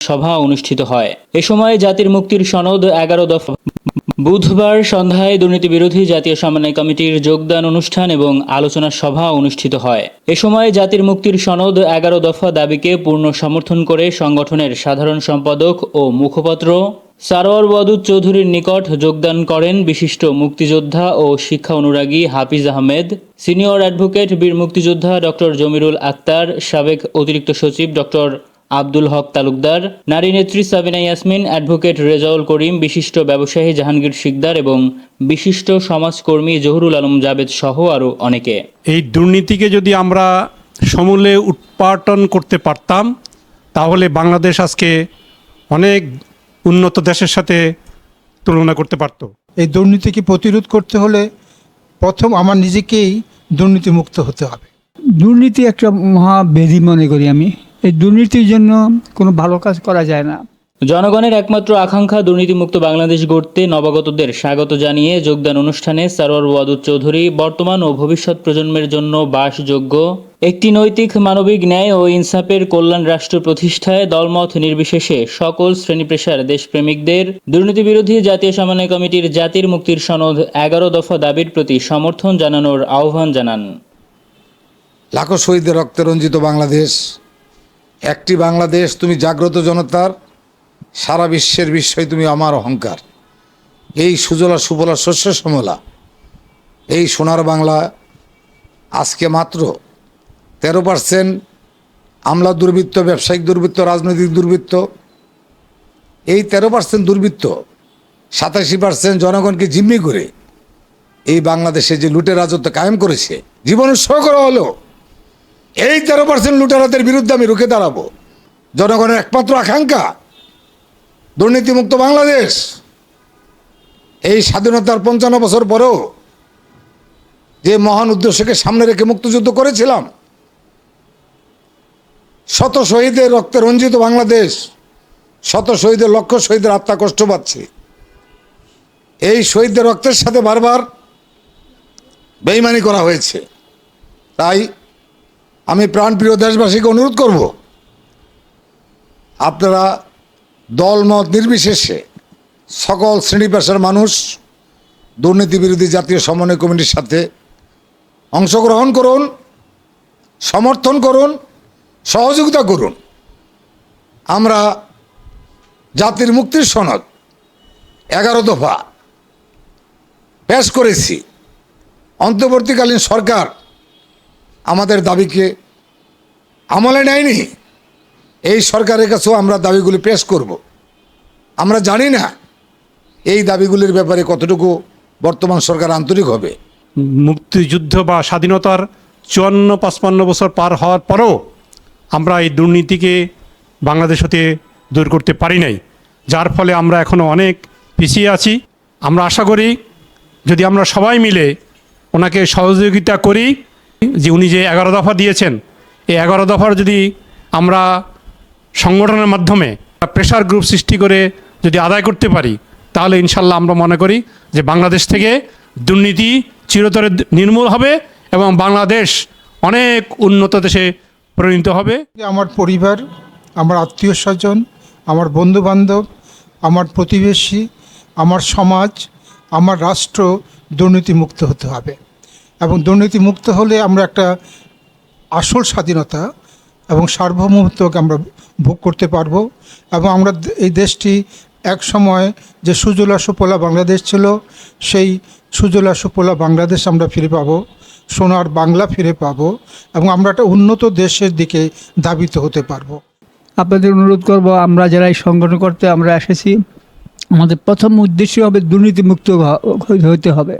সভা অনুষ্ঠিত হয়। এ সময় জাতির মুক্তির সনদ 11 দফা বুধবার সন্ধ্যায় দুর্নীতি বিরোধী জাতীয় সমন্বয় কমিটির যোগদান অনুষ্ঠান এবং আলোচনা সভা অনুষ্ঠিত হয়। এ সময় জাতির মুক্তির সনদ 11 দফা দাবিকে পূর্ণ সমর্থন করে সংগঠনের সাধারণ সম্পাদক ও মুখপাত্র সারোয়ার ওয়াদুদ চৌধুরীর নিকট যোগদান করেন বিশিষ্ট মুক্তিযোদ্ধা ও শিক্ষা অনুরাগী হাফিজ আহমেদ, সিনিয়র অ্যাডভোকেট বীর মুক্তিযোদ্ধা ডক্টর জমিরুল আক্তার, সাবেক অতিরিক্ত সচিব ডক্টর আব্দুল হক তালুকদার, নারী নেত্রী সাবিনা ইয়াসমিন, অ্যাডভোকেট রেজাউল করিম, বিশিষ্ট ব্যবসায়ী জাহাঙ্গীর শিকদার এবং বিশিষ্ট সমাজকর্মী জহুরুল আলম জাবেদ সহ আরও অনেকে। এই দুর্নীতিকে যদি আমরা সমূলে উৎপাটন করতে পারতাম তাহলে বাংলাদেশ আজকে অনেক উন্নত দেশের সাথে তুলনা করতে পারত। এই দুর্নীতিকে প্রতিরোধ করতে হলে প্রথম আমার নিজেকেই দুর্নীতিমুক্ত হতে হবে। দুর্নীতি একটা মহাব্যাধি মনে করি আমি। এই দুর্নীতির জন্য কোনো ভালো কাজ করা যায় না। জনগণের একমাত্র আকাঙ্ক্ষা দুর্নীতিমুক্ত বাংলাদেশ গড়তে নবাগতদের স্বাগত জানিয়ে যোগদান অনুষ্ঠানে সারোয়ার ওয়াদুদ চৌধুরী বর্তমান ও ভবিষ্যৎ প্রজন্মের জন্য বাসযোগ্য একটি নৈতিক, মানবিক, ন্যায় ও ইনসাফের কল্যাণ রাষ্ট্র প্রতিষ্ঠায় দলমত নির্বিশেষে সকল শ্রেণী পেশার দেশপ্রেমিকদের দুর্নীতি বিরোধী জাতীয় সমন্বয় কমিটির জাতির মুক্তির সনদ 11 দফা দাবির প্রতি সমর্থন জানানোর আহ্বান জানান। লাখো শহীদের রক্তে রঞ্জিত বাংলাদেশ, একটি বাংলাদেশ, তুমি জাগ্রত জনতার, সারা বিশ্বের বিস্ময়, তুমি আমার অহংকার। এই সুজলা সুফলা শস্য শ্যামলা এই সোনার বাংলা আজকে মাত্র 13% আমলা দুর্বৃত্ত, ব্যবসায়িক দুর্বৃত্ত, রাজনৈতিক দুর্বৃত্ত, এই 13% দুর্বৃত্ত 87% জনগণকে জিম্মি করে এই বাংলাদেশে যে লুটের রাজত্ব কায়েম করেছে, জীবন উৎসর্গ করা হলো। এই 13% লুটেরাদের বিরুদ্ধে আমি রুখে দাঁড়াবো। জনগণের একমাত্র আকাঙ্ক্ষা দুর্নীতিমুক্ত বাংলাদেশ। এই স্বাধীনতার 55 বছর পরেও যে মহান উদ্দেশ্যকে সামনে রেখে মুক্তিযুদ্ধ করেছিলাম, শত শহীদের রক্তে রঞ্জিত বাংলাদেশ, শত শহীদের, লক্ষ শহীদের আত্মা কষ্ট পাচ্ছে। এই শহীদদের রক্তের সাথে বারবার বেইমানি করা হয়েছে। তাই আমি প্রাণপ্রিয় দেশবাসীকে অনুরোধ করব, আপনারা দলমত নির্বিশেষে সকল শ্রেণী পেশার মানুষ দুর্নীতি বিরোধী জাতীয় সমন্বয় কমিটির সাথে অংশগ্রহণ করুন, সমর্থন করুন, সহযোগিতা করুন। আমরা জাতির মুক্তির সনদ 11 দফা পেশ করেছি। অন্তর্বর্তীকালীন সরকার আমাদের দাবিকে আমলে নেয়নি। এই সরকারের কাছেও আমরা দাবিগুলি পেশ করব। আমরা জানি না এই দাবিগুলির ব্যাপারে কতটুকু বর্তমান সরকার আন্তরিক হবে। মুক্তিযুদ্ধ বা স্বাধীনতার 54-55 বছর পার হওয়ার পরও আমরা এই দুর্নীতিকে বাংলাদেশ হতে দূর করতে পারি নাই, যার ফলে আমরা এখনও অনেক পিছিয়ে আছি। আমরা আশা করি যদি আমরা সবাই মিলে ওনাকে সহযোগিতা করি, যে উনি যে 11 দফা দিয়েছেন, এই 11 দফার যদি আমরা সংগঠনের মাধ্যমে প্রেশার গ্রুপ সৃষ্টি করে যদি আদায় করতে পারি, তাহলে ইনশাল্লাহ আমরা মনে করি যে বাংলাদেশ থেকে দুর্নীতি চিরতরে নির্মূল হবে এবং বাংলাদেশ অনেক উন্নত দেশে পরিণত হবে। আমার পরিবার, আমার আত্মীয় স্বজন, আমার বন্ধুবান্ধব, আমার প্রতিবেশী, আমার সমাজ, আমার রাষ্ট্র দুর্নীতিমুক্ত হতে হবে। এবং দুর্নীতিমুক্ত হলে আমরা একটা আসল স্বাধীনতা এবং সার্বভৌমত্বকে আমরা ভোগ করতে পারবো। এবং আমরা এই দেশটি এক সময় যে সুজলা সুফলা বাংলাদেশ ছিল, সেই সুজলা সুফলা বাংলাদেশ আমরা ফিরে পাবো, সোনার বাংলা ফিরে পাবো এবং আমরা একটা উন্নত দেশের দিকে ধাবিত হতে পারবো। আপনাদের অনুরোধ করব, আমরা যারা এই সংগঠন করতে আমরা এসেছি, আমাদের প্রথম উদ্দেশ্য হবে দুর্নীতিমুক্ত হতে হবে।